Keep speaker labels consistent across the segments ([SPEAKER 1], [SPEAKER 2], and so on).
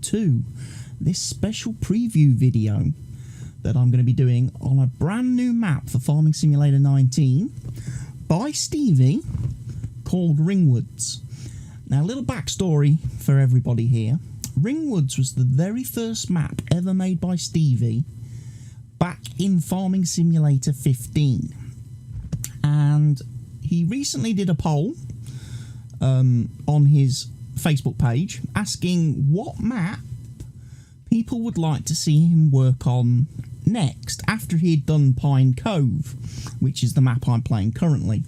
[SPEAKER 1] to this special preview video that I'm going to be doing on a brand new map for Farming Simulator 19 by Stevie called Ringwoods. Now, a little backstory for everybody here. Ringwoods was the very first map ever made by Stevie back in Farming Simulator 15. And he recently did a poll on his Facebook page asking what map people would like to see him work on next after he had done Pine Cove, which is the map I'm playing currently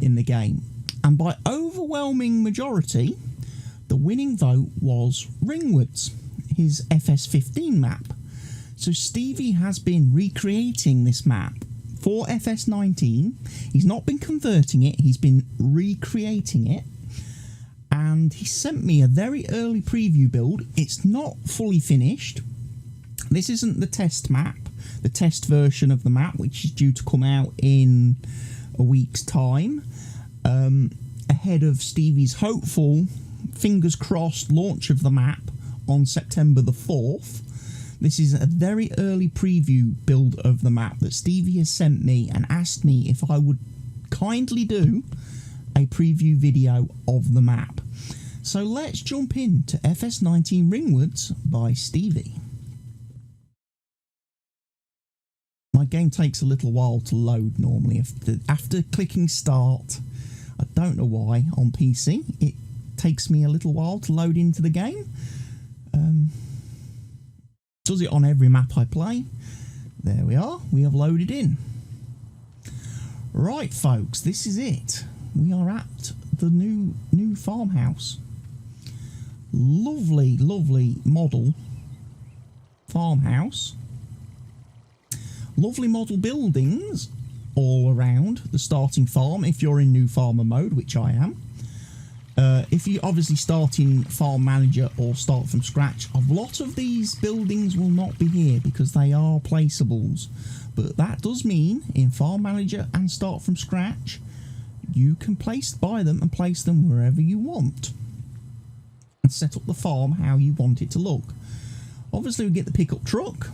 [SPEAKER 1] in the game. And by overwhelming majority, the winning vote was Ringwoods, his FS15 map. So Stevie has been recreating this map for FS19. He's not been converting it, he's been recreating it. And he sent me a very early preview build. It's not fully finished. This isn't the test map, the test version of the map, which is due to come out in a week's time, ahead of Stevie's hopeful, fingers crossed, launch of the map on September the 4th. This is a very early preview build of the map that Stevie has sent me and asked me if I would kindly do a preview video of the map. So let's jump into FS19 Ringwoods by Stevie. My game takes a little while to load normally. After clicking start, I don't know why on PC, it takes me a little while to load into the game. Does it on every map I play. There we are, we have loaded in. Right folks, this is it. We are at the new farmhouse. Lovely, lovely model farmhouse. Lovely model buildings all around the starting farm if you're in new farmer mode, which I am. If you obviously start in farm manager or start from scratch, a lot of these buildings will not be here because they are placeables. But that does mean in farm manager and start from scratch, you can buy them and place them wherever you want and set up the farm how you want it to look. Obviously we get the pickup truck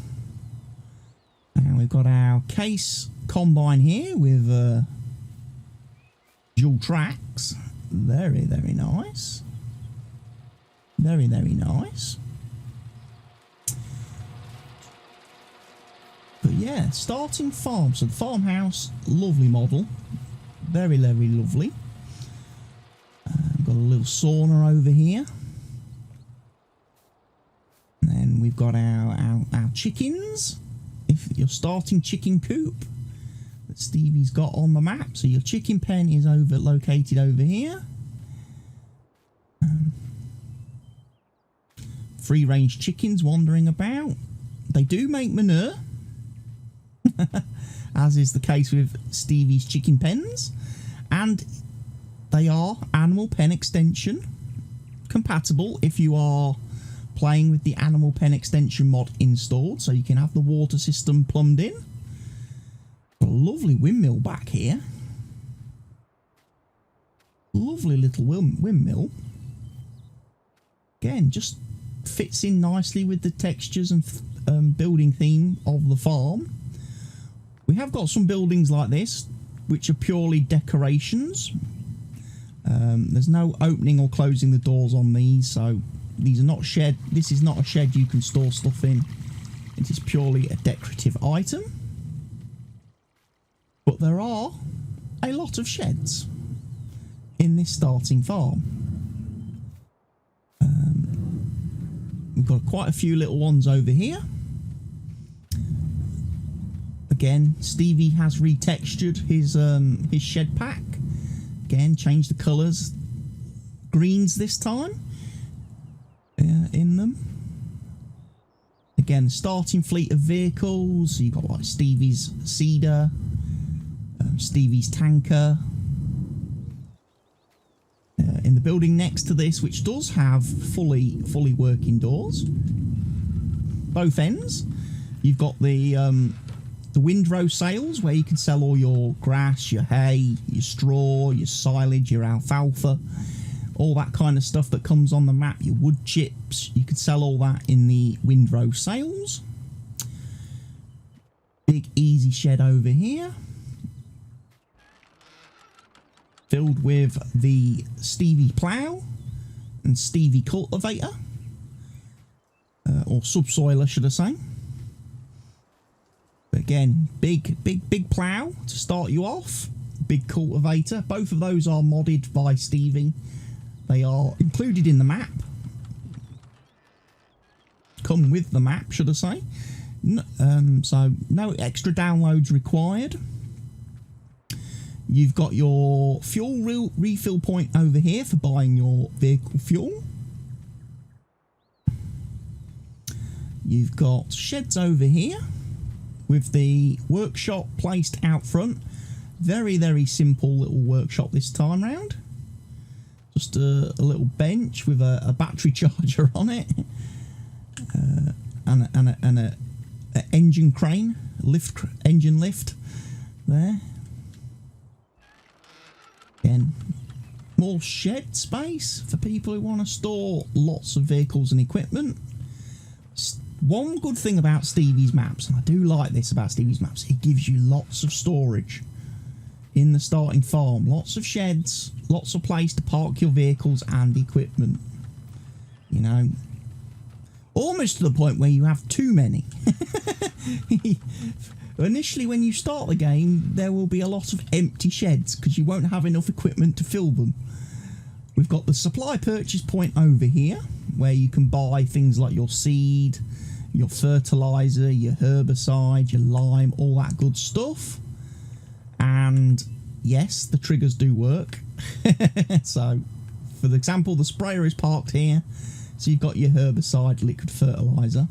[SPEAKER 1] and we've got our case combine here with dual tracks. Very, very nice. Very, very nice. But yeah, starting farm. So the farmhouse, lovely model. Very, very lovely. We've got a little sauna over here. And then we've got our chickens. If you're starting chicken coop that Stevie's got on the map. So your chicken pen is located over here. Free range chickens wandering about. They do make manure. As is the case with Stevie's chicken pens. And they are animal pen extension compatible if you are playing with the animal pen extension mod installed, so you can have the water system plumbed in. A lovely windmill back here. Lovely little windmill. Again, just fits in nicely with the textures and building theme of the farm. We have got some buildings like this which are purely decorations. There's no opening or closing the doors on these, so these are not shed. This is not a shed you can store stuff in. It is purely a decorative item. But there are a lot of sheds in this starting farm. We've got quite a few little ones over here. Again, Stevie has retextured his shed pack. Again, changed the colours. Greens this time in them. Again, starting fleet of vehicles. So you've got like Stevie's Cedar, Stevie's tanker. In the building next to this, which does have fully working doors, both ends. You've got the windrow sales where you can sell all your grass, your hay, your straw, your silage, your alfalfa. all that kind of stuff that comes on the map, your wood chips, you can sell all that in the windrow sales. Big easy shed over here, filled with the Stevie plough and Stevie cultivator, or subsoiler should I say. But again, big plough to start you off, big cultivator. Both of those are modded by Stevie. They are included in the map, come with the map should I say. So no extra downloads required. You've got your fuel refill point over here for buying your vehicle fuel. You've got sheds over here with the workshop placed out front. Very simple little workshop this time round. Just a little bench with a battery charger on it, and a engine crane, engine lift there. Again, more shed space for people who want to store lots of vehicles and equipment. One good thing about Stevie's maps, and I do like this about Stevie's maps, it gives you lots of storage in the starting farm. Lots of sheds, lots of place to park your vehicles and equipment. You know, almost to the point where you have too many. Initially, when you start the game, there will be a lot of empty sheds because you won't have enough equipment to fill them. We've got the supply purchase point over here, where you can buy things like your seed, your fertilizer, your herbicide, your lime, all that good stuff. And yes, the triggers do work. So, for example, the sprayer is parked here. So you've got your herbicide, liquid fertilizer.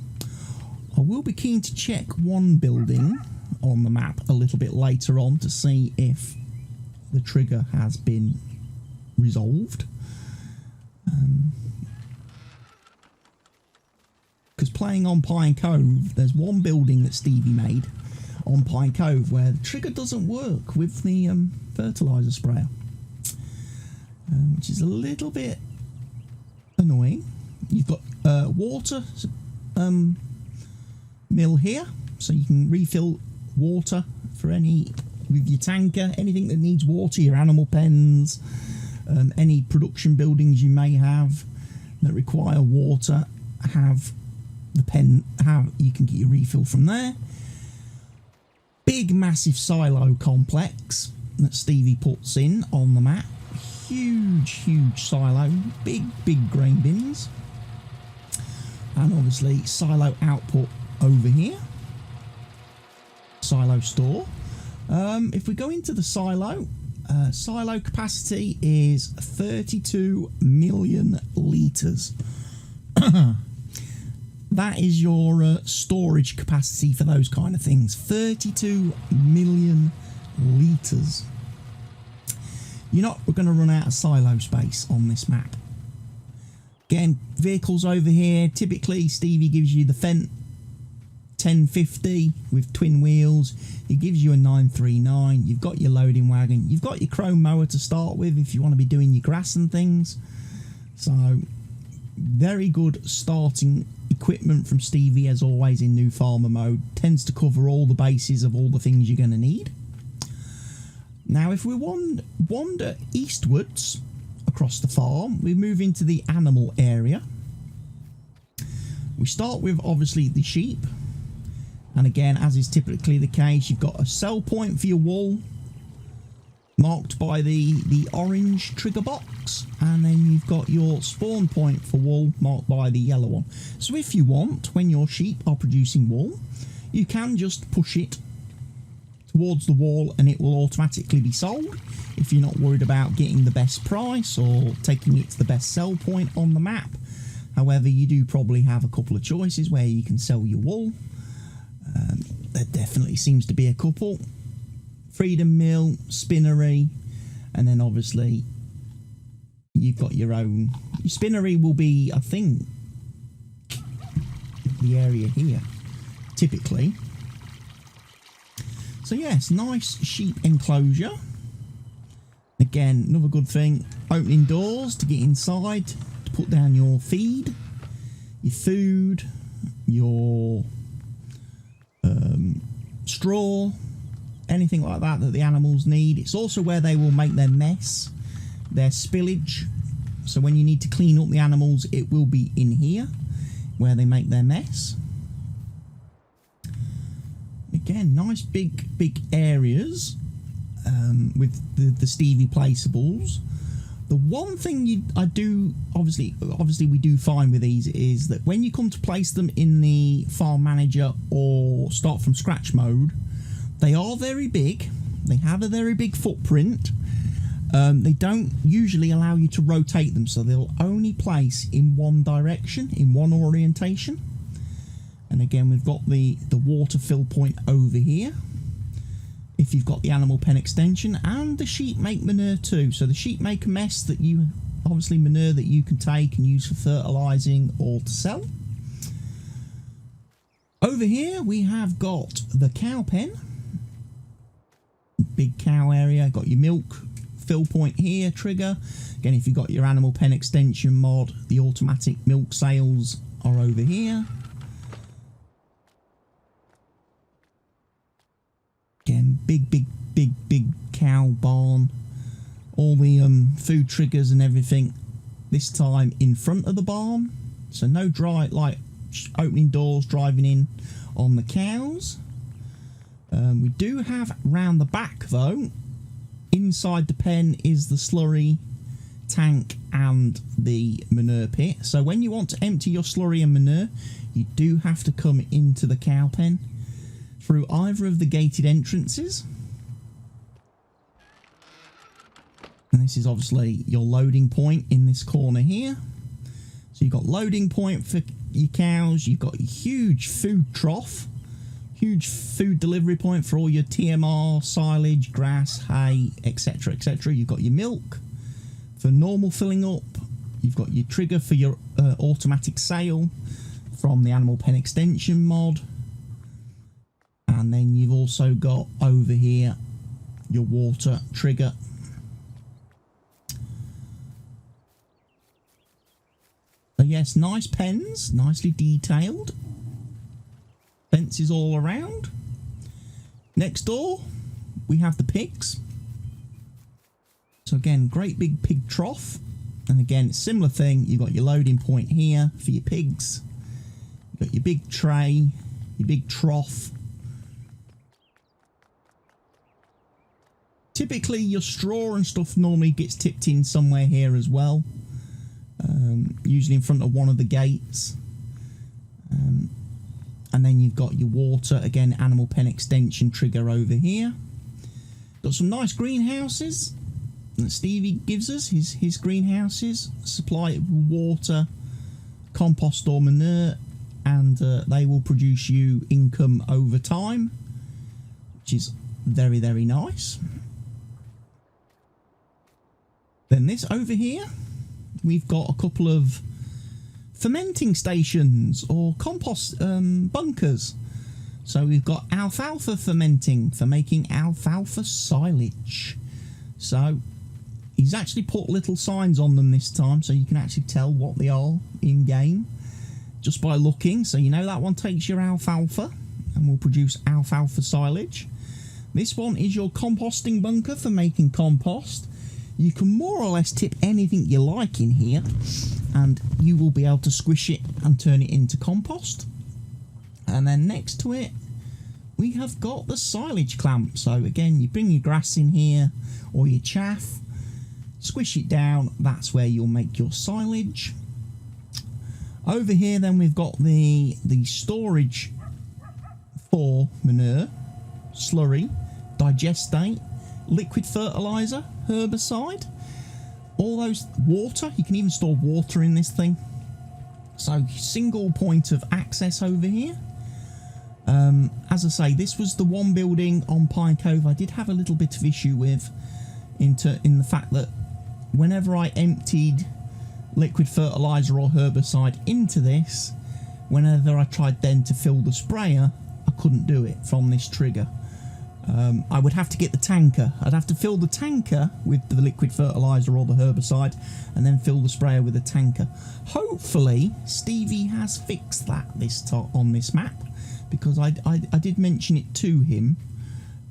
[SPEAKER 1] I will be keen to check one building on the map a little bit later on to see if the trigger has been resolved. Because playing on Pine Cove, there's one building that Stevie made on Pine Cove where the trigger doesn't work with the fertilizer sprayer, which is a little bit annoying. You've got water mill here, so you can refill water for with your tanker, anything that needs water, your animal pens, any production buildings you may have that require water, you can get your refill from there. Big massive silo complex that Stevie puts in on the map. Huge silo, big grain bins, and obviously silo output over here, silo store. If we go into the silo capacity is 32 million litres. That is your storage capacity for those kind of things. 32 million litres. You're not going to run out of silo space on this map. Again, vehicles over here. Typically, Stevie gives you the Fendt 1050 with twin wheels. He gives you a 939. You've got your loading wagon. You've got your chrome mower to start with if you want to be doing your grass and things. So, very good starting equipment from Stevie, as always in new farmer mode. Tends to cover all the bases of all the things you're going to need. Now, if we wander eastwards across the farm, we move into the animal area. We start with, obviously, the sheep. And again, as is typically the case, you've got a sell point for your wool, marked by the orange trigger box. And then you've got your spawn point for wool, marked by the yellow one. So if you want, when your sheep are producing wool, you can just push it towards the wall and it will automatically be sold if you're not worried about getting the best price or taking it to the best sell point on the map. However, you do probably have a couple of choices where you can sell your wool. There definitely seems to be a couple. Freedom Mill, Spinnery, and then obviously you've got your own. Your Spinnery will be, I think, the area here, typically. So yes, nice sheep enclosure. Again, another good thing, opening doors to get inside, to put down your feed, your food, your straw, anything like that that the animals need. It's also where they will make their mess, their spillage. So when you need to clean up the animals, it will be in here where they make their mess. Again, nice big areas with the Stevie placeables. The one thing I do obviously we do find with these is that when you come to place them in the farm manager or start from scratch mode, they are very big. They have a very big footprint. They don't usually allow you to rotate them, so they'll only place in one direction, in one orientation. And again, we've got the water fill point over here if you've got the animal pen extension, and the sheep make manure too. So the sheep make a mess that you obviously manure that you can take and use for fertilizing or to sell. Over here we have got the cow pen, big cow area. Got your milk fill point here, trigger. Again, if you've got your animal pen extension mod, the automatic milk sales are over here. Again, big cow barn. All the food triggers and everything this time in front of the barn, so no opening doors driving in on the cows. We do have round the back though, inside the pen is the slurry tank and the manure pit. So when you want to empty your slurry and manure, you do have to come into the cow pen through either of the gated entrances. And this is obviously your loading point in this corner here. So you've got loading point for your cows, you've got a huge food trough, huge food delivery point for all your TMR, silage, grass, hay, etc, etc. You've got your milk for normal filling up, you've got your trigger for your automatic sale from the animal pen extension mod. And then you've also got over here your water trigger. So yes, nice pens, nicely detailed. Fences all around. Next door, we have the pigs. So again, great big pig trough. And again, similar thing, you've got your loading point here for your pigs. You've got your big tray, your big trough. Typically your straw and stuff normally gets tipped in somewhere here as well, usually in front of one of the gates. And then you've got your water, again animal pen extension trigger over here. Got some nice greenhouses that Stevie gives us, his greenhouses supply water, compost or manure, and they will produce you income over time, which is very nice. Then this over here, we've got a couple of fermenting stations or compost bunkers. So we've got alfalfa fermenting for making alfalfa silage. So he's actually put little signs on them this time, so you can actually tell what they are in game just by looking. So you know that one takes your alfalfa and will produce alfalfa silage. This one is your composting bunker for making compost. You can more or less tip anything you like in here and you will be able to squish it and turn it into compost. And then next to it we have got the silage clamp. So again, you bring your grass in here or your chaff, squish it down, that's where you'll make your silage. Over here then we've got the storage for manure, slurry, digestate, liquid fertilizer, herbicide, all those water. You can even store water in this thing. So single point of access over here. As I say, this was the one building on Pine Cove I did have a little bit of issue with in the fact that whenever I emptied liquid fertilizer or herbicide into this, whenever I tried then to fill the sprayer, I couldn't do it from this trigger. I would have to get the tanker. I'd have to fill the tanker with the liquid fertilizer or the herbicide, and then fill the sprayer with the tanker. Hopefully Stevie has fixed that on this map, because I did mention it to him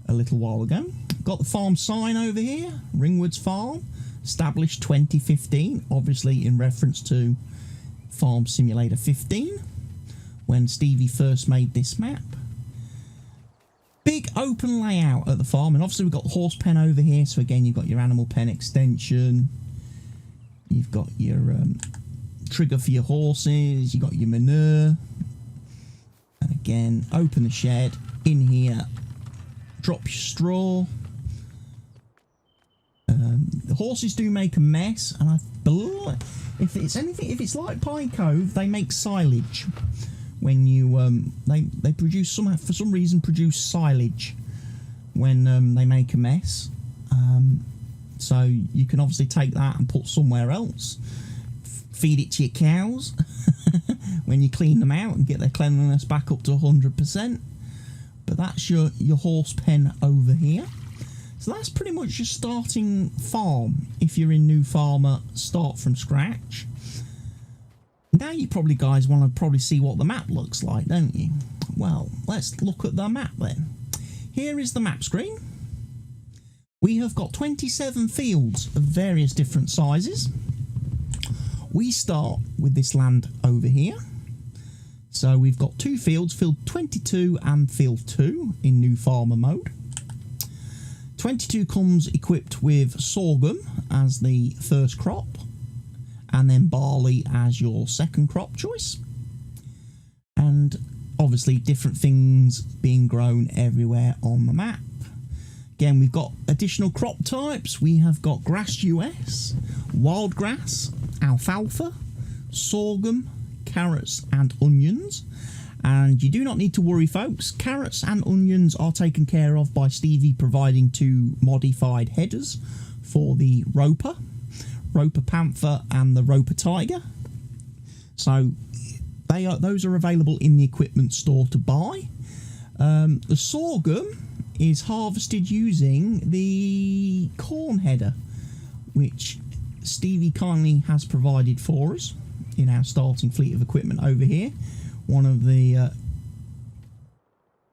[SPEAKER 1] a little while ago. Got the farm sign over here, Ringwoods Farm, established 2015, obviously in reference to Farm Simulator 15, when Stevie first made this map. Big open layout at the farm, and obviously we've got the horse pen over here, so again you've got your animal pen extension, you've got your trigger for your horses, you've got your manure, and again open the shed. In here, drop your straw. The horses do make a mess, and I believe if it's like Pine Cove, they make silage. When you they produce for some reason produce silage when they make a mess, so you can obviously take that and put somewhere else, feed it to your cows when you clean them out and get their cleanliness back up to 100%. But that's your horse pen over here. So that's pretty much your starting farm. If you're in New Farmer, start from scratch. Now you probably guys want to see what the map looks like, don't you? Well, let's look at the map then. Here is the map screen. We have got 27 fields of various different sizes. We start with this land over here. So we've got two fields, field 22 and field 2 in New Farmer mode. 22 comes equipped with sorghum as the first crop, and then barley as your second crop choice. And obviously different things being grown everywhere on the map. Again, we've got additional crop types. We have got grass US, wild grass, alfalfa, sorghum, carrots and onions. And you do not need to worry, folks. Carrots and onions are taken care of by Stevie providing two modified headers for the Roper Panther and the Roper Tiger. So those are available in the equipment store to buy. The sorghum is harvested using the corn header, which Stevie kindly has provided for us in our starting fleet of equipment over here. One of the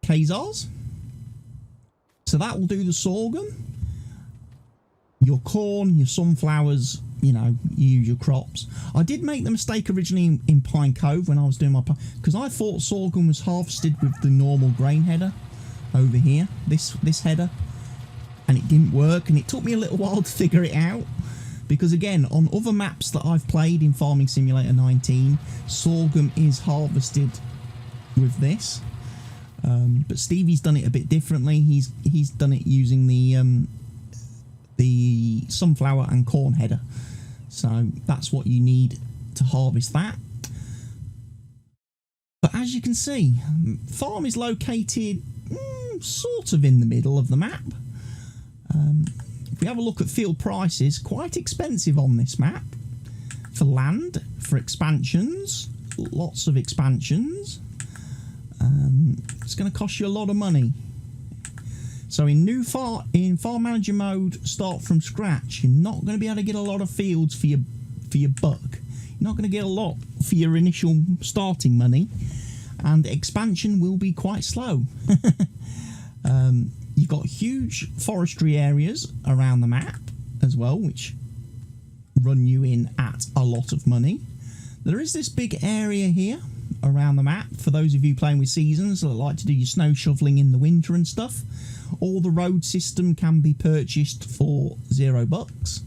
[SPEAKER 1] Kazars. So that will do the sorghum. Your corn, your sunflowers, you know, you use your crops. I did make the mistake originally in Pine Cove when I was doing my, because I thought sorghum was harvested with the normal grain header over here, this header, and it didn't work, and it took me a little while to figure it out, because again, on other maps that I've played in Farming Simulator 19, sorghum is harvested with this, but Stevie's done it a bit differently. He's done it using the sunflower and corn header, so that's what you need to harvest that. But as you can see, farm is located sort of in the middle of the map. If we have a look at field prices, quite expensive on this map for land, for expansions, lots of expansions. It's going to cost you a lot of money. So in Farm Manager mode, start from scratch, you're not going to be able to get a lot of fields for your buck. You're not going to get a lot for your initial starting money, and expansion will be quite slow. You've got huge forestry areas around the map as well, which run you in at a lot of money. There is this big area here around the map for those of you playing with seasons that like to do your snow shoveling in the winter and stuff. All the road system can be purchased for $0,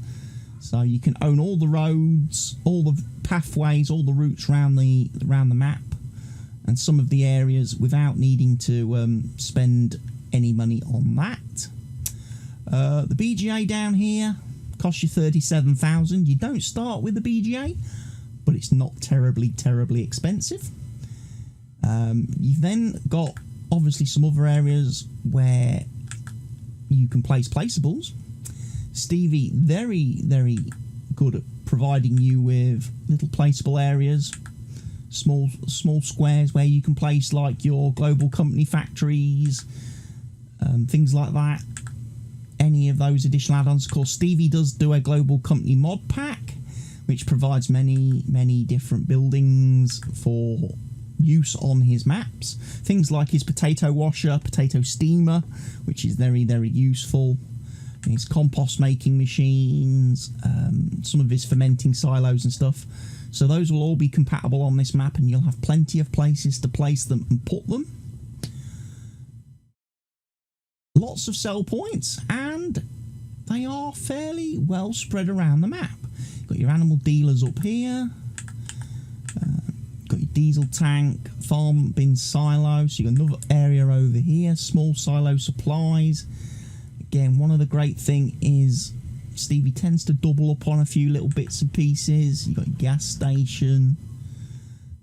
[SPEAKER 1] so you can own all the roads, all the pathways, all the routes around the map, and some of the areas without needing to spend any money on that. The BGA down here costs you 37,000. You don't start with the BGA, but it's not terribly expensive. You've then got obviously some other areas where you can place placeables. Stevie very good at providing you with little placeable areas, small squares where you can place like your global company factories, things like that. Any of those additional add-ons. Of course, Stevie does do a global company mod pack, which provides many different buildings for use on his maps. Things like his potato washer, potato steamer, which is very useful. His compost making machines, some of his fermenting silos and stuff. So those will all be compatible on this map, and you'll have plenty of places to place them and put them. Lots of sell points, and they are fairly well spread around the map. You've got your animal dealers up here, got your diesel tank, farm bin silo, so you've got another area over here, small silo supplies. Again, one of the great thing is Stevie tends to double up on a few little bits and pieces. You've got your gas station.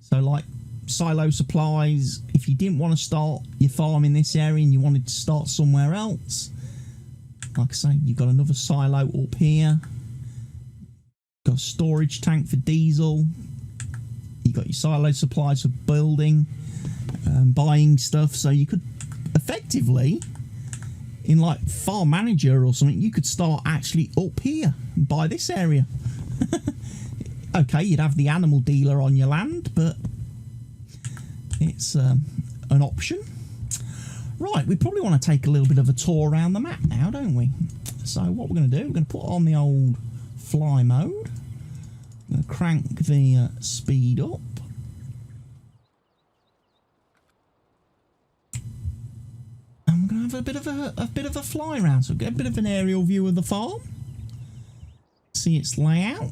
[SPEAKER 1] So like silo supplies, if you didn't want to start your farm in this area and you wanted to start somewhere else, like I say, you've got another silo up here. Got a storage tank for diesel. You've got your silo supplies for building, buying stuff. So you could effectively, in like farm manager or something, you could start actually up here and buy this area. Okay, you'd have the animal dealer on your land, but it's an option. Right, we probably want to take a little bit of a tour around the map now, don't we? So what we're going to do, we're going to put on the old fly mode. I'm going to crank the speed up. And we're going to have a bit of a fly around, so get a bit of an aerial view of the farm. See its layout.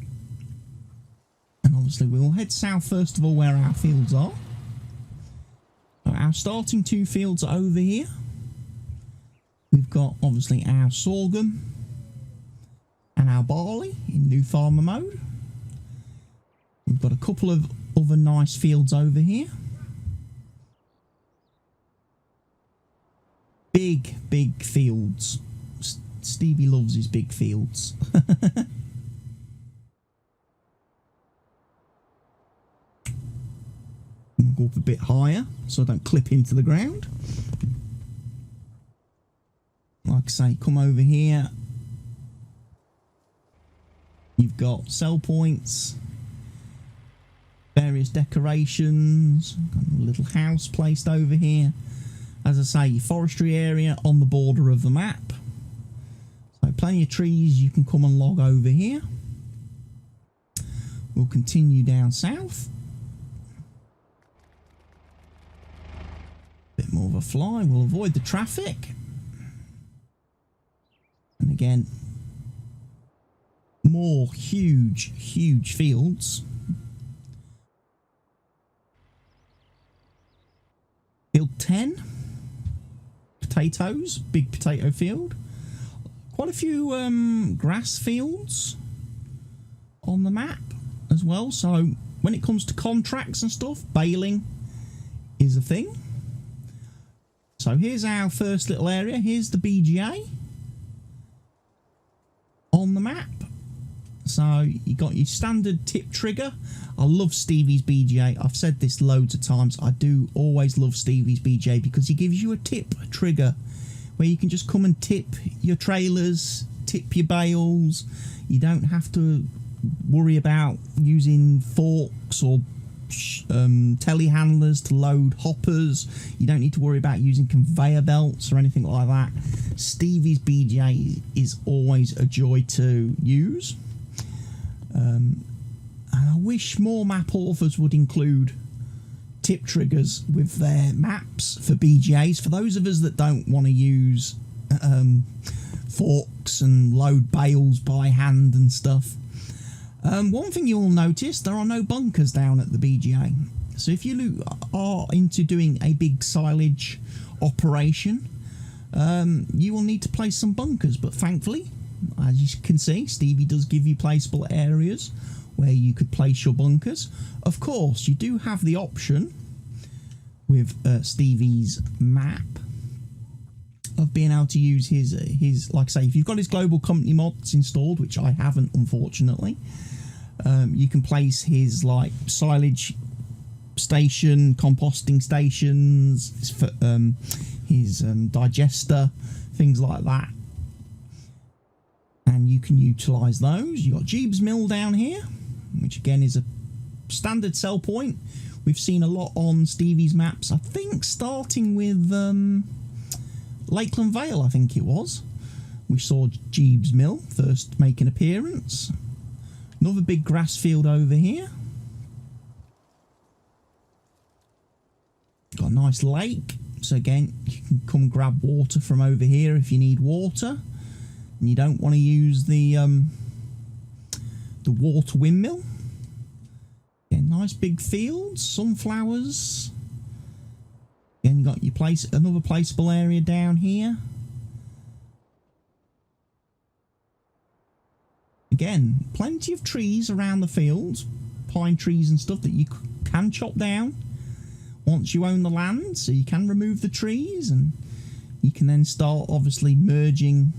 [SPEAKER 1] And obviously we'll head south first of all where our fields are. Our starting two fields are over here. We've got obviously our sorghum and our barley in new farmer mode. We've got a couple of other nice fields over here. Big fields. Stevie loves his big fields. Go up a bit higher so I don't clip into the ground. Like I say, come over here. You've got sell points, various decorations, got a little house placed over here. As I say, your forestry area on the border of the map. So plenty of trees you can come and log over here. We'll continue down south. Bit more of a fly, we'll avoid the traffic. And again, more huge fields. Field 10, potatoes, big potato field. Quite a few grass fields on the map as well. So when it comes to contracts and stuff, baling is a thing. So here's our first little area. Here's the BGA on the map. So you got your standard tip trigger. I love Stevie's BGA. I've said this loads of times. I do always love Stevie's BGA because he gives you a tip trigger where you can just come and tip your trailers, tip your bales. You don't have to worry about using forks or telehandlers to load hoppers. You don't need to worry about using conveyor belts or anything like that. Stevie's BGA is always a joy to use. And I wish more map authors would include tip triggers with their maps for BGAs. For those of us that don't want to use forks and load bales by hand and stuff. One thing you'll notice, there are no bunkers down at the BGA. So if you are into doing a big silage operation, you will need to place some bunkers. But thankfully, as you can see, Stevie does give you placeable areas where you could place your bunkers. Of course, you do have the option with Stevie's map of being able to use his, like I say, if you've got his global company mods installed, which I haven't, unfortunately, you can place his like silage station, composting stations. his digester, things like that. And you can utilise those. You've got Jeeves Mill down here, which again is a standard sell point. We've seen a lot on Stevie's maps, I think starting with Lakeland Vale, I think it was. We saw Jeeves Mill first make an appearance. Another big grass field over here. Got a nice lake, so again you can come grab water from over here if you need water and you don't want to use the water windmill. Again, nice big fields, sunflowers. Again, you got your another placeable area down here. Again, plenty of trees around the fields, pine trees and stuff that you can chop down once you own the land, so you can remove the trees and you can then start obviously merging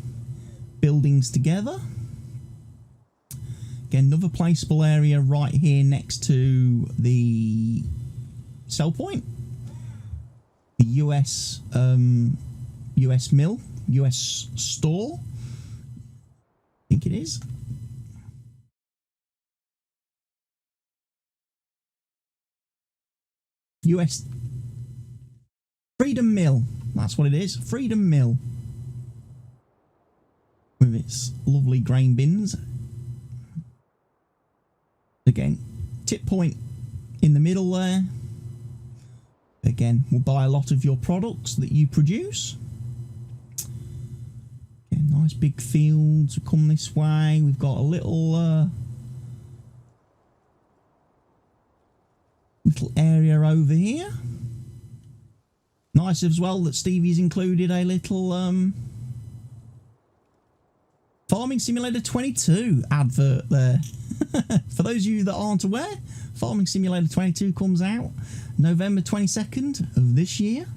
[SPEAKER 1] buildings together. Again, another placeable area right here next to the sell point. The US mill, US store, I think it is. US Freedom Mill, that's what it is, Freedom Mill, with its lovely grain bins. Again, tip point in the middle there. Again, we'll buy a lot of your products that you produce. Again, nice big fields come this way. We've got a little area over here. Nice as well that Stevie's included a little Farming Simulator 22 advert there. For those of you that aren't aware, Farming Simulator 22 comes out November 22nd of this year.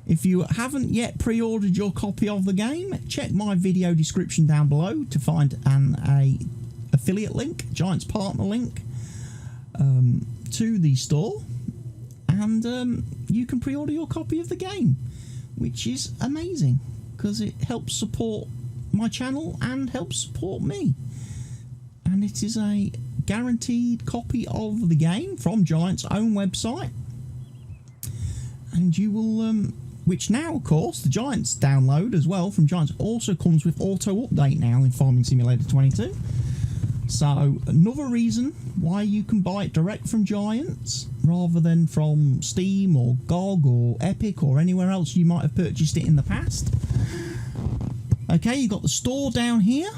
[SPEAKER 1] If you haven't yet pre-ordered your copy of the game, check my video description down below to find a affiliate link, Giants partner link, to the store, and you can pre-order your copy of the game, which is amazing because it helps support my channel and helps support me, and it is a guaranteed copy of the game from Giants' own website, and you will which now of course the Giants download as well from Giants also comes with auto update now in Farming Simulator 22. So another reason why you can buy it direct from Giants rather than from Steam or GOG or Epic or anywhere else you might have purchased it in the past. Okay, you've got the store down here,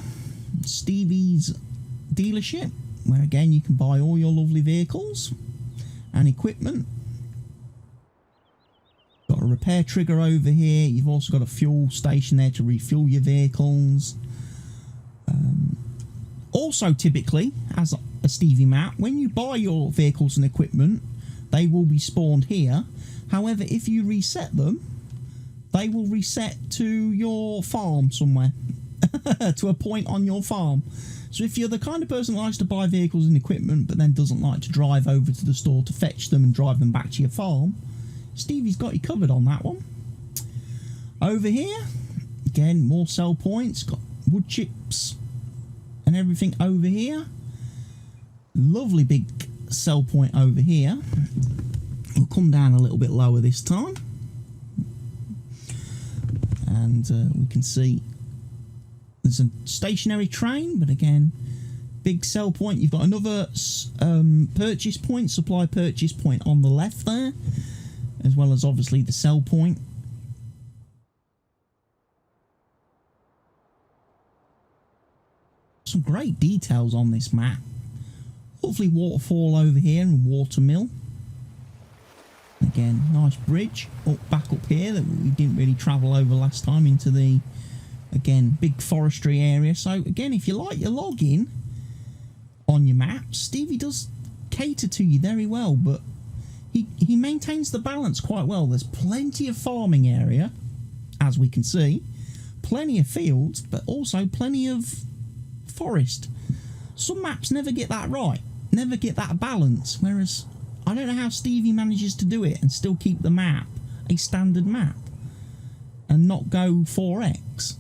[SPEAKER 1] Stevie's dealership, where again you can buy all your lovely vehicles and equipment. Got a repair trigger over here. You've also got a fuel station there to refuel your vehicles. Also, typically, as a Stevie map, when you buy your vehicles and equipment, they will be spawned here. However, if you reset them, they will reset to your farm somewhere, to a point on your farm. So if you're the kind of person that likes to buy vehicles and equipment, but then doesn't like to drive over to the store to fetch them and drive them back to your farm, Stevie's got you covered on that one. Over here, again, more sell points, got wood chips and everything over here. Lovely big sell point over here. We'll come down a little bit lower this time, and we can see there's a stationary train, but again, big sell point. You've got another purchase point, supply purchase point on the left there, as well as obviously the sell point. Some great details on this map. Lovely waterfall over here and water mill. Again, nice bridge back up here that we didn't really travel over last time into the, again, big forestry area. So again, if you like your login on your maps, Stevie does cater to you very well, but he maintains the balance quite well. There's plenty of farming area, as we can see, plenty of fields, but also plenty of forest. Some maps never get that right, never get that balance, whereas I don't know how Stevie manages to do it and still keep the map a standard map. and not go 4x.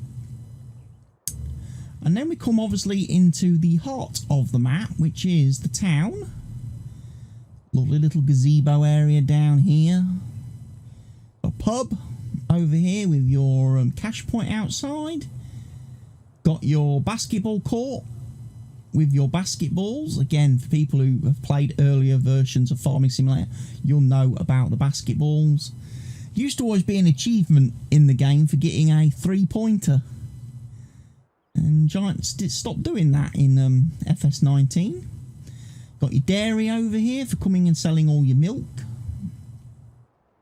[SPEAKER 1] And then we come obviously into the heart of the map, which is the town. Lovely little gazebo area down here. A pub over here with your cash point outside. Got your basketball court with your basketballs. Again, for people who have played earlier versions of Farming Simulator, you'll know about the basketballs. Used to always be an achievement in the game for getting a 3-pointer. And Giants did stop doing that in FS19. Got your dairy over here for coming and selling all your milk.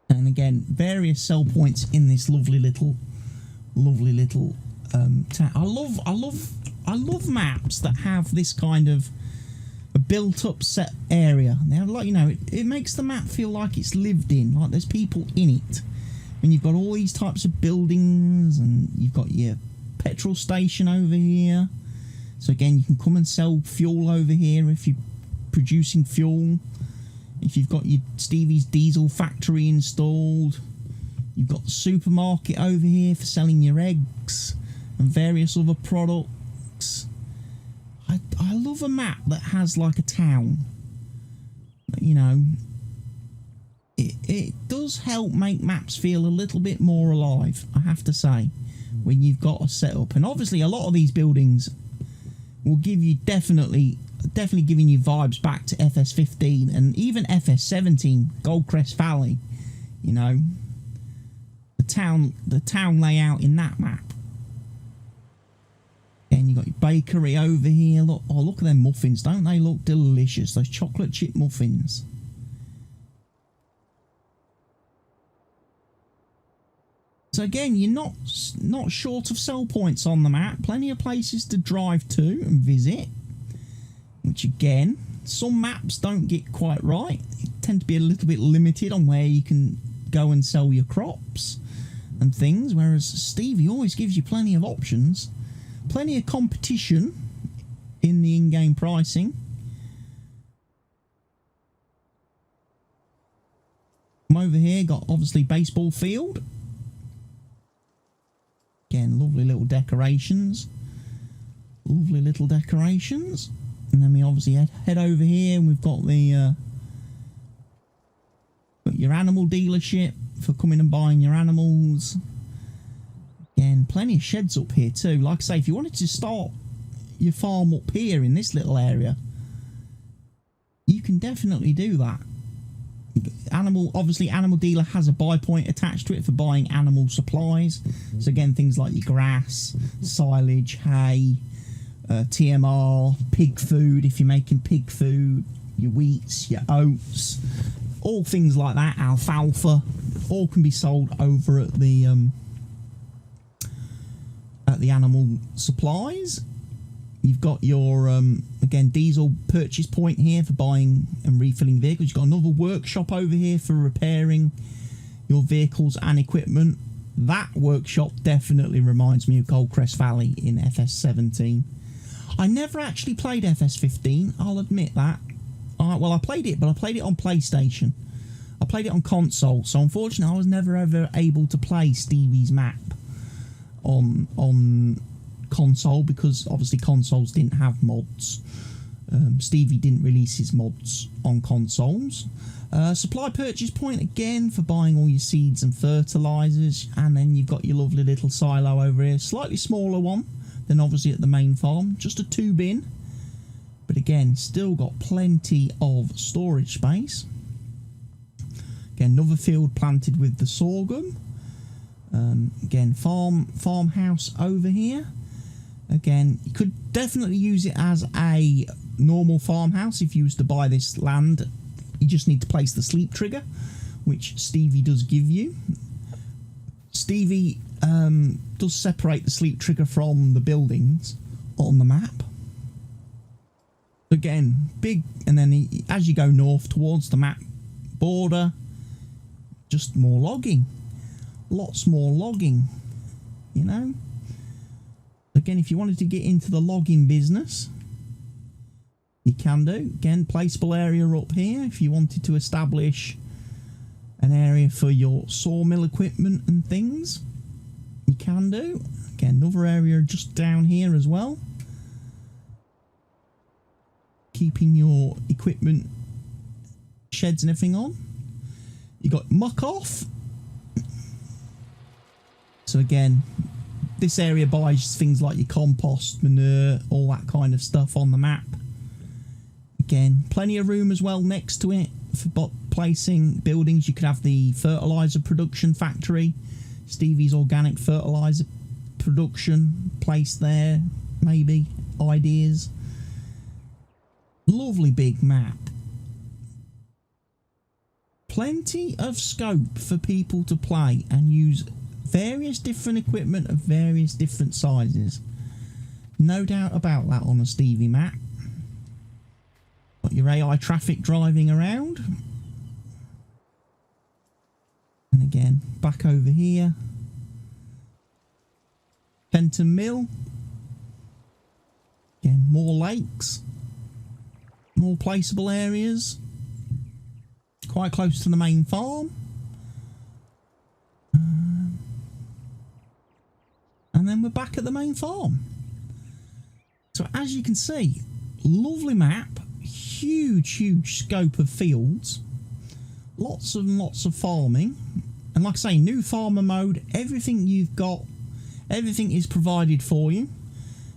[SPEAKER 1] And again, various sell points in this lovely little town. I love maps that have this kind of a built-up set area. They have, like, you know, it makes the map feel like it's lived in, like there's people in it. And you've got all these types of buildings, and you've got your petrol station over here. So again, you can come and sell fuel over here if you're producing fuel. If you've got your Stevie's diesel factory installed. You've got the supermarket over here for selling your eggs and various other products. I love a map that has like a town. You know, it does help make maps feel a little bit more alive, I have to say, when you've got a setup. And obviously a lot of these buildings will give you definitely giving you vibes back to FS15 and even FS17, Goldcrest Valley. You know, the town layout in that map. And you got your bakery over here. Look, oh, look at them muffins. Don't they look delicious? Those chocolate chip muffins. So again, you're not short of sell points on the map. Plenty of places to drive to and visit. Which again, some maps don't get quite right. They tend to be a little bit limited on where you can go and sell your crops and things. Whereas Stevie always gives you plenty of options. Plenty of competition in the in-game pricing. Come over here, got obviously baseball field. Again, lovely little decorations. Lovely little decorations. And then we obviously head over here and we've got the got your animal dealership for coming and buying your animals. Again, plenty of sheds up here too. Like I say, if you wanted to start your farm up here in this little area, you can definitely do that. Obviously animal dealer has a buy point attached to it for buying animal supplies. So again, things like your grass, silage, hay, TMR, pig food if you're making pig food, your wheats, your oats, all things like that, alfalfa, all can be sold over at the animal supplies. You've got your again, diesel purchase point here for buying and refilling vehicles. You've got another workshop over here for repairing your vehicles and equipment. That workshop definitely reminds me of Goldcrest Valley in FS17. I never actually played FS15, I'll admit that. Well, I played it, but I played it on PlayStation. I played it on console, so unfortunately I was never ever able to play Stevie's map on console, because obviously consoles didn't have mods. Stevie didn't release his mods on consoles. Supply purchase point again for buying all your seeds and fertilizers, and then you've got your lovely little silo over here, slightly smaller one than obviously at the main farm, just a 2-bin, but again still got plenty of storage space. Again, another field planted with the sorghum. Again, farmhouse over here. Again, you could definitely use it as a normal farmhouse if you was to buy this land. You just need to place the sleep trigger, which Stevie does give you. Stevie does separate the sleep trigger from the buildings on the map. Again, big, and then as you go north towards the map border, just more logging. Lots more logging, you know. Again, if you wanted to get into the logging business, you can do. Again, placeable area up here if you wanted to establish an area for your sawmill equipment and things. you can do. Again, another area just down here as well. Keeping your equipment, sheds and everything on. You got muck off. So again, this area buys things like your compost, manure, all that kind of stuff on the map. Again, plenty of room as well next to it for placing buildings. You could have the fertilizer production factory, Stevie's organic fertilizer production placed there, maybe. Ideas. Lovely big map. Plenty of scope for people to play and use various different equipment of various different sizes. No doubt about that on a Stevie map. Got your AI traffic driving around. And again, back over here. Fenton Mill. Again, more lakes. More placeable areas. Quite close to the main farm. And then we're back at the main farm. So as you can see, lovely map. Huge scope of fields. Lots and lots of farming. And like I say, new farmer mode. Everything you've got, everything is provided for you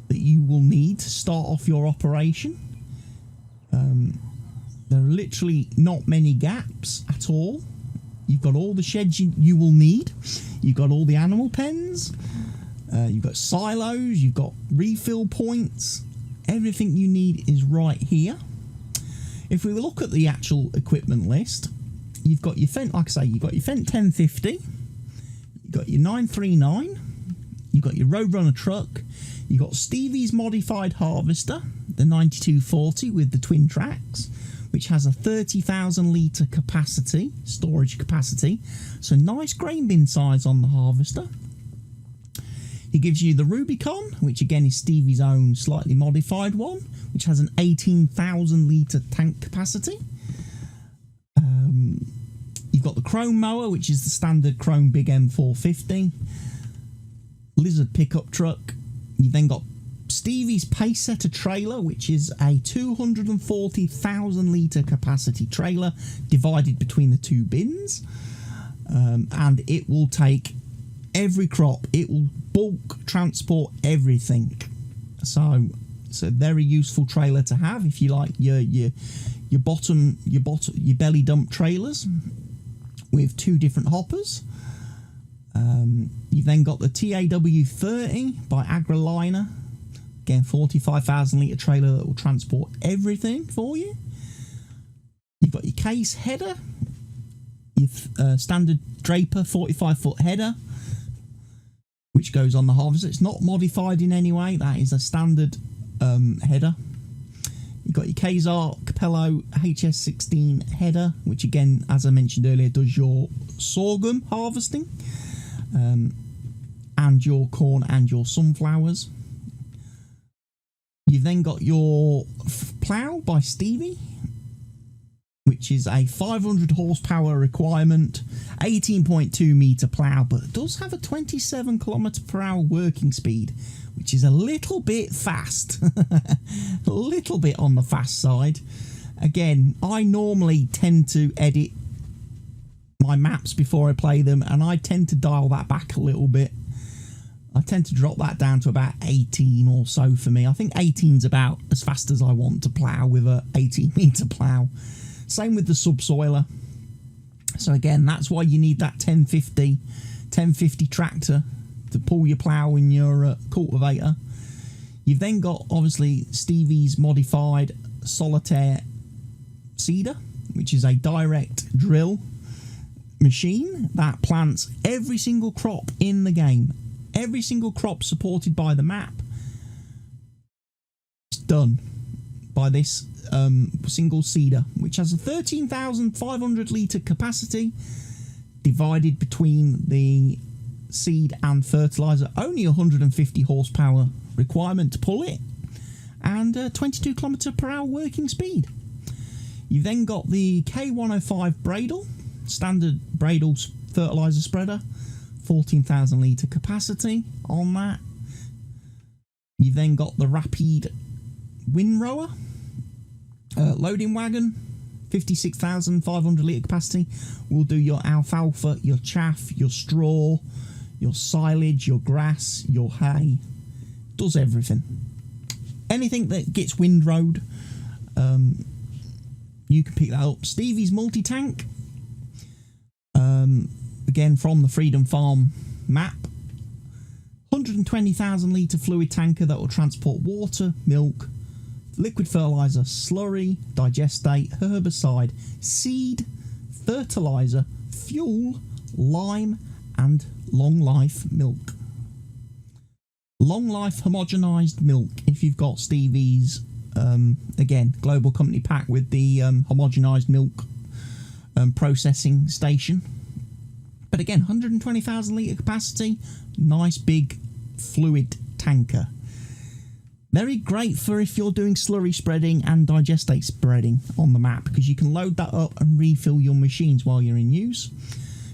[SPEAKER 1] that you will need to start off your operation. There are literally not many gaps at all. You've got all the sheds you will need. You've got all the animal pens. You've got silos. You've got refill points. Everything you need is right here. If we look at the actual equipment list, you've got your Fendt, like I say, you've got your Fendt 1050. You've got your 939. You've got your Roadrunner truck. You've got Stevie's modified harvester, the 9240 with the twin tracks, which has a 30,000 litre capacity, storage capacity. So nice grain bin size on the harvester. He gives you the Rubicon, which again is Stevie's own slightly modified one, which has an 18,000 litre tank capacity. You've got the Chrome mower, which is the standard Chrome Big M450. Lizard pickup truck. You've then got Stevie's Pace Setter trailer, which is a 240,000 litre capacity trailer divided between the two bins. And it will take every crop. It will bulk transport everything. So it's a very useful trailer to have if you like your belly dump trailers with two different hoppers. You've then got the TAW30 by AgriLiner. Again, 45,000 litre trailer that will transport everything for you. You've got your case header, your standard Draper 45-foot header, which goes on the harvester. It's not modified in any way. That is a standard header. You've got your Kazar Capello HS16 header, which again, as I mentioned earlier, does your sorghum harvesting and your corn and your sunflowers. You've then got your plough by Stevie, which is a 500 horsepower requirement, 18.2 metre plough, but it does have a 27 km/h working speed, which is a little bit fast. A little bit on the fast side. Again, I normally tend to edit my maps before I play them, and I tend to dial that back a little bit. I tend to drop that down to about 18 or so for me. I think 18's about as fast as I want to plough with a 18 metre plough. Same with the subsoiler. So again, that's why you need that 1050 tractor to pull your plough and your cultivator. You've then got obviously Stevie's modified solitaire seeder, which is a direct drill machine that plants every single crop in the game. Every single crop supported by the map is done by this single seeder, which has a 13,500 litre capacity divided between the seed and fertiliser. Only 150 horsepower requirement to pull it, and 22 km/h working speed. You've then got the K105 Bradle, standard Bradle fertiliser spreader, 14,000 litre capacity on that. You've then got the rapid windrower, loading wagon, 56,500 litre capacity. Will do your alfalfa, your chaff, your straw, your silage, your grass, your hay. Does everything. Anything that gets windrowed, you can pick that up. Stevie's multi-tank, again from the Freedom Farm map. 120,000 litre fluid tanker that will transport water, milk, liquid fertiliser, slurry, digestate, herbicide, seed, fertiliser, fuel, lime and long life milk. Long life homogenised milk, if you've got Stevie's, again, global company pack with the homogenised milk processing station. But again, 120,000 litre capacity, nice big fluid tanker. Very great for if you're doing slurry spreading and digestate spreading on the map, because you can load that up and refill your machines while you're in use.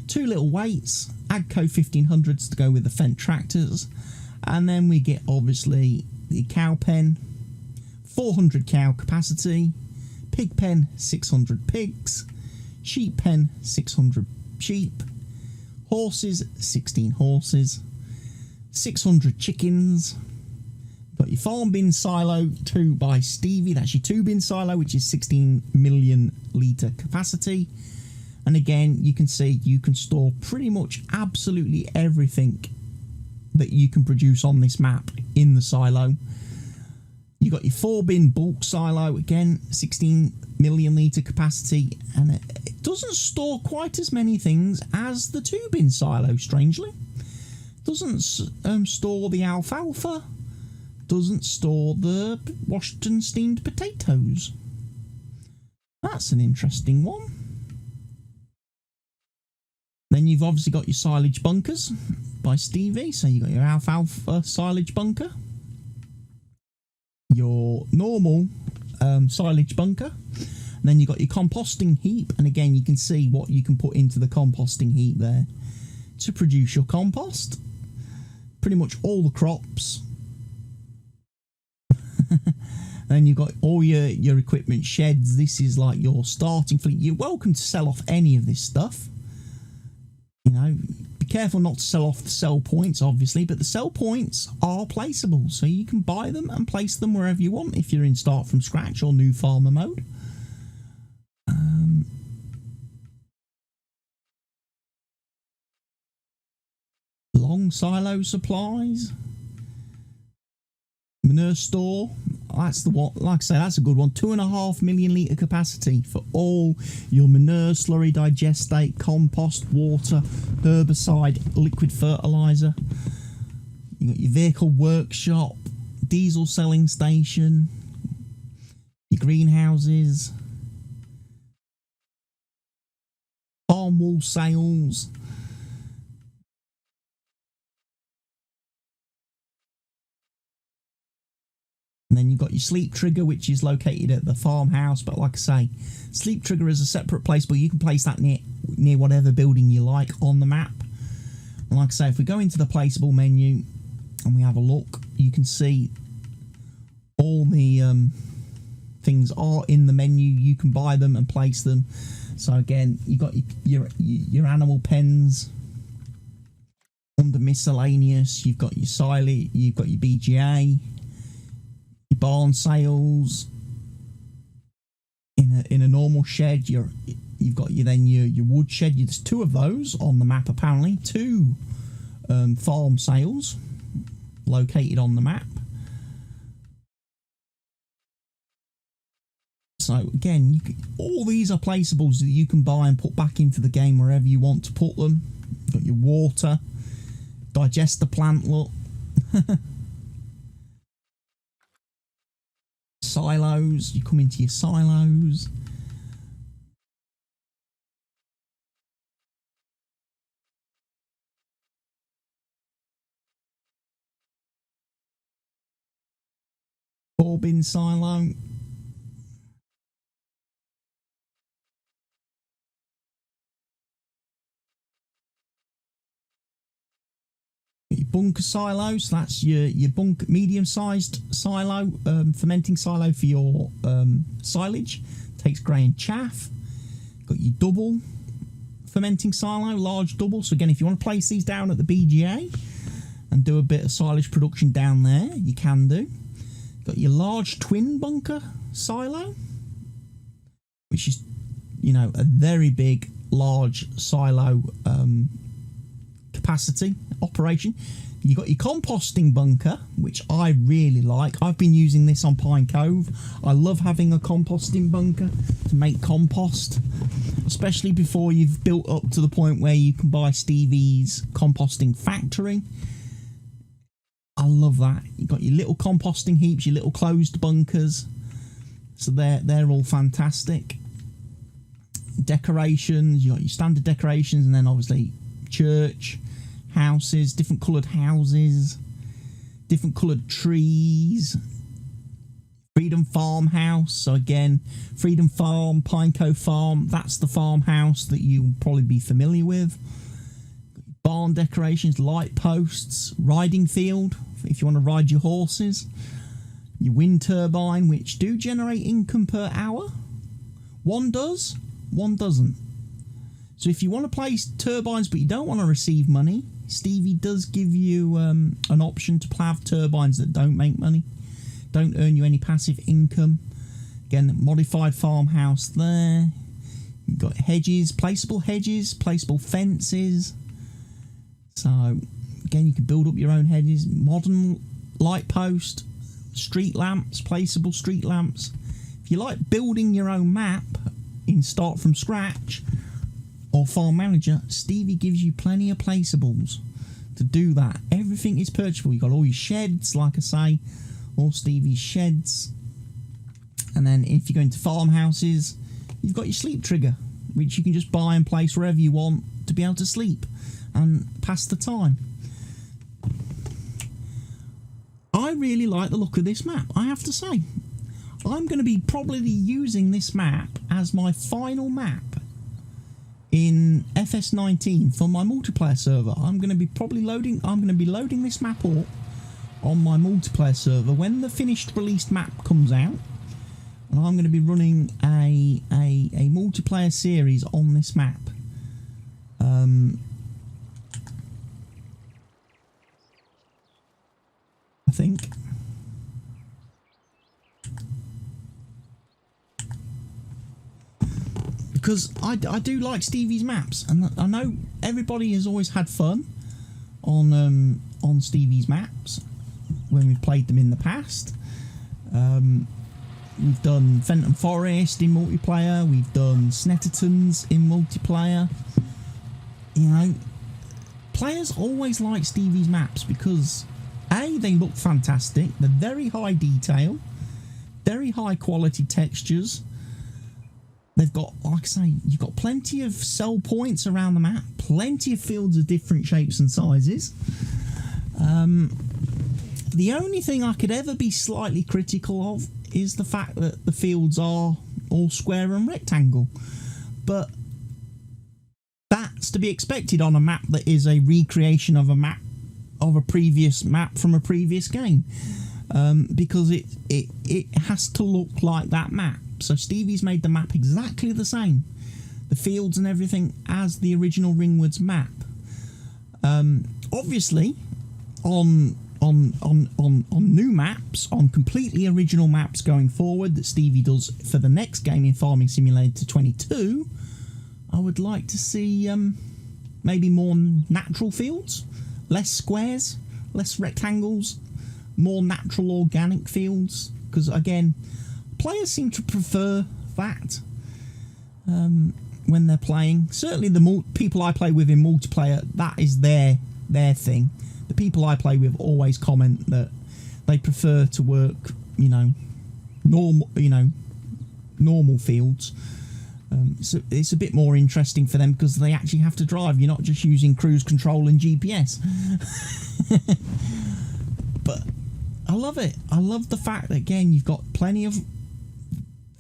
[SPEAKER 1] Two little weights, AGCO 1500s to go with the Fendt tractors. And then we get obviously the cow pen, 400 cow capacity, pig pen 600 pigs, sheep pen 600 sheep, horses 16 horses, 600 chickens. Got your farm bin silo 2 by Stevie, that's your 2 bin silo, which is 16 million litre capacity. And again, you can see you can store pretty much absolutely everything that you can produce on this map in the silo. You got your 4 bin bulk silo, again 16 million litre capacity, and it doesn't store quite as many things as the 2 bin silo, strangely. Doesn't store the alfalfa, doesn't store the washed and steamed potatoes. That's an interesting one. Then you've obviously got your silage bunkers by Stevie. So you've got your alfalfa silage bunker, your normal silage bunker, and then you've got your composting heap. And again, you can see what you can put into the composting heap there to produce your compost. Pretty much all the crops. Then you've got all your equipment sheds. This is like your starting fleet. You're welcome to sell off any of this stuff. You know, be careful not to sell off the sell points, obviously, but the sell points are placeable, so you can buy them and place them wherever you want if you're in start from scratch or new farmer mode. Long silo supplies, manure store. That's the one. Like I say, that's a good one. 2.5 million litre capacity for all your manure, slurry, digestate, compost, water, herbicide, liquid fertiliser. You got your vehicle workshop, diesel selling station, your greenhouses, farm wool sales. And then you've got your sleep trigger, which is located at the farmhouse. But like I say, sleep trigger is a separate place, but you can place that near whatever building you like on the map. And like I say, if we go into the placeable menu and we have a look, you can see all the things are in the menu. You can buy them and place them. So again, you've got your animal pens under miscellaneous. You've got your silage, you've got your BGA, your barn sales. In a normal shed, you've got your wood shed. There's 2 of those on the map apparently. 2 farm sales located on the map. So again, all these are placeables that you can buy and put back into the game wherever you want to put them. You've got your water, digester plant, look. Silos, you come into your silos. Bin silo. bunker silos. That's your medium-sized silo, fermenting silo for your silage. Takes grain chaff. Got your double fermenting silo, large double. So again, if you want to place these down at the BGA and do a bit of silage production down there, you can do. Got your large twin bunker silo, which is, you know, a very big, large silo capacity operation. You've got your composting bunker, which I really like. I've been using this on Pine Cove. I love having a composting bunker to make compost, especially before you've built up to the point where you can buy Stevie's composting factory. I love that. You've got your little composting heaps, your little closed bunkers. So they're all fantastic. Decorations, you got your standard decorations, and then obviously church, houses, different coloured houses, different coloured trees. Freedom Farmhouse. So again, Freedom Farm, Pine Cove Farm, that's the farmhouse that you'll probably be familiar with. Barn decorations, light posts, riding field if you want to ride your horses. Your wind turbine, which do generate income per hour. One does, one doesn't. So if you want to place turbines but you don't want to receive money, Stevie does give you an option to have turbines that don't make money, don't earn you any passive income. Again, modified farmhouse there. You've got hedges, placeable fences. So again, you can build up your own hedges. Modern light post, street lamps, placeable street lamps. If you like building your own map in Start From Scratch or Farm Manager, Stevie gives you plenty of placeables to do that. Everything is purchasable. You've got all your sheds, like I say, all Stevie's sheds. And then if you go into farmhouses, you've got your sleep trigger, which you can just buy and place wherever you want to be able to sleep and pass the time. I really like the look of this map, I have to say. I'm going to be probably using this map as my final map in FS19 for my multiplayer server. I'm going to be loading this map up on my multiplayer server when the finished released map comes out, and I'm going to be running a multiplayer series on this map. I think. Because I do like Stevie's maps, and I know everybody has always had fun on Stevie's maps when we've played them in the past. We've done Fenton Forest in multiplayer, we've done Snetterton's in multiplayer. You know, players always like Stevie's maps because A, they look fantastic, they're very high detail, very high quality textures. They've got, like I say, you've got plenty of sell points around the map, plenty of fields of different shapes and sizes. The only thing I could ever be slightly critical of is the fact that the fields are all square and rectangle. But that's to be expected on a map that is a recreation of a map, of a previous map from a previous game. Because it has to look like that map. So Stevie's made the map exactly the same, the fields and everything, as the original Ringwoods map. Obviously, on new maps, on completely original maps going forward that Stevie does for the next game in Farming Simulator 22, I would like to see maybe more natural fields, less squares, less rectangles, more natural organic fields, because again, players seem to prefer that when they're playing. Certainly the people I play with in multiplayer, that is their thing. The people I play with always comment that they prefer to work, normal fields. So it's a bit more interesting for them because they actually have to drive. You're not just using cruise control and GPS. But I love it. I love the fact that, again, you've got plenty of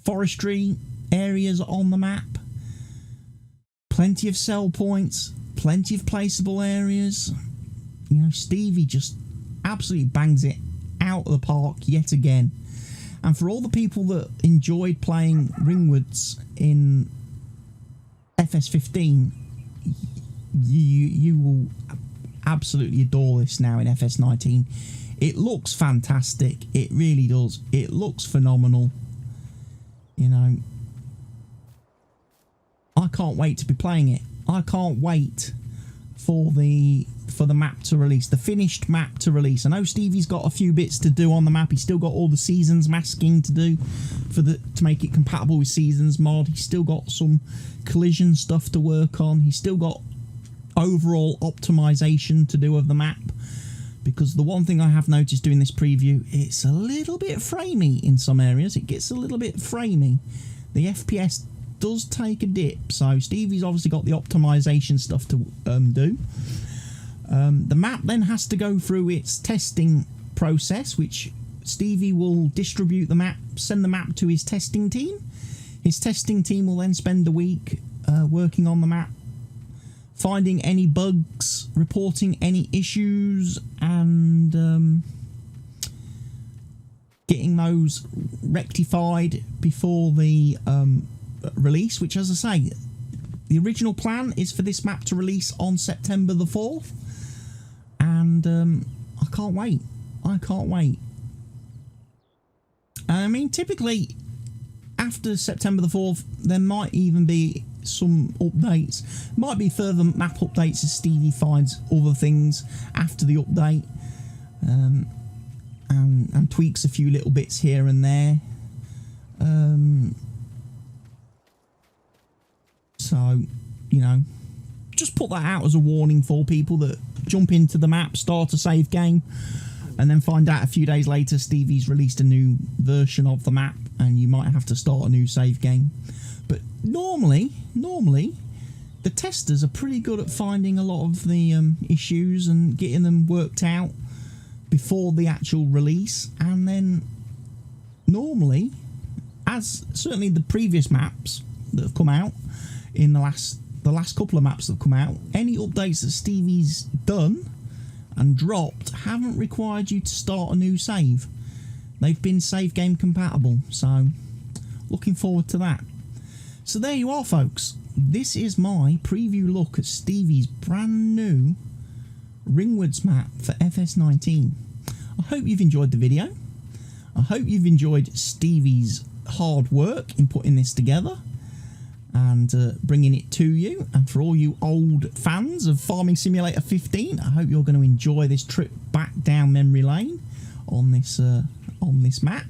[SPEAKER 1] forestry areas on the map, plenty of sell points, plenty of placeable areas. You know, Stevie just absolutely bangs it out of the park yet again. And for all the people that enjoyed playing Ringwoods in FS15, you will absolutely adore this now in FS19. It looks fantastic. It really does. It looks phenomenal. You know, I can't wait to be playing it. I can't wait for the map to release, the finished map to release. I know Stevie's got a few bits to do on the map. He's still got all the seasons masking to do to make it compatible with seasons mod. He's still got some collision stuff to work on. He's still got overall optimization to do of the map, because the one thing I have noticed doing this preview, it's a little bit framey in some areas. It gets a little bit framey. The FPS does take a dip, so Stevie's obviously got the optimization stuff to do. The map then has to go through its testing process, which Stevie will distribute the map, send the map to his testing team. His testing team will then spend a week working on the map, finding any bugs, reporting any issues, and getting those rectified before the release, which, as I say, the original plan is for this map to release on September the 4th. And I can't wait. I can't wait. I mean, typically, after September the 4th, there might even be some updates. Might be further map updates as Stevie finds other things after the update. And tweaks a few little bits here and there. So, you know, just put that out as a warning for people that jump into the map, start a save game, and then find out a few days later Stevie's released a new version of the map and you might have to start a new save game. But normally the testers are pretty good at finding a lot of the issues and getting them worked out before the actual release. And then normally, as certainly the previous maps that have come out in the last couple of maps that have come out, any updates that Stevie's done and dropped haven't required you to start a new save. They've been save game compatible, so looking forward to that. So there you are, folks. This is my preview look at Stevie's brand new Ringwoods map for FS19. I hope you've enjoyed the video. I hope you've enjoyed Stevie's hard work in putting this together and bringing it to you. And for all you old fans of Farming Simulator 15, I hope you're going to enjoy this trip back down memory lane on this map.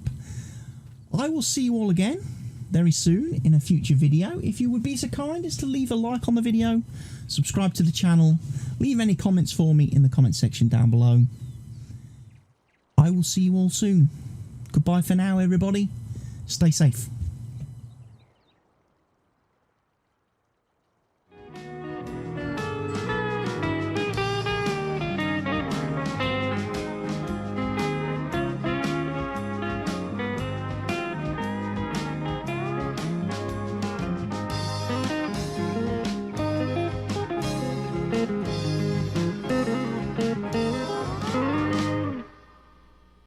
[SPEAKER 1] I will see you all again very soon in a future video. If you would be so kind as to leave a like on the video, subscribe to the channel, leave any comments for me in the comment section down below. I will see you all soon. Goodbye for now, everybody. Stay safe.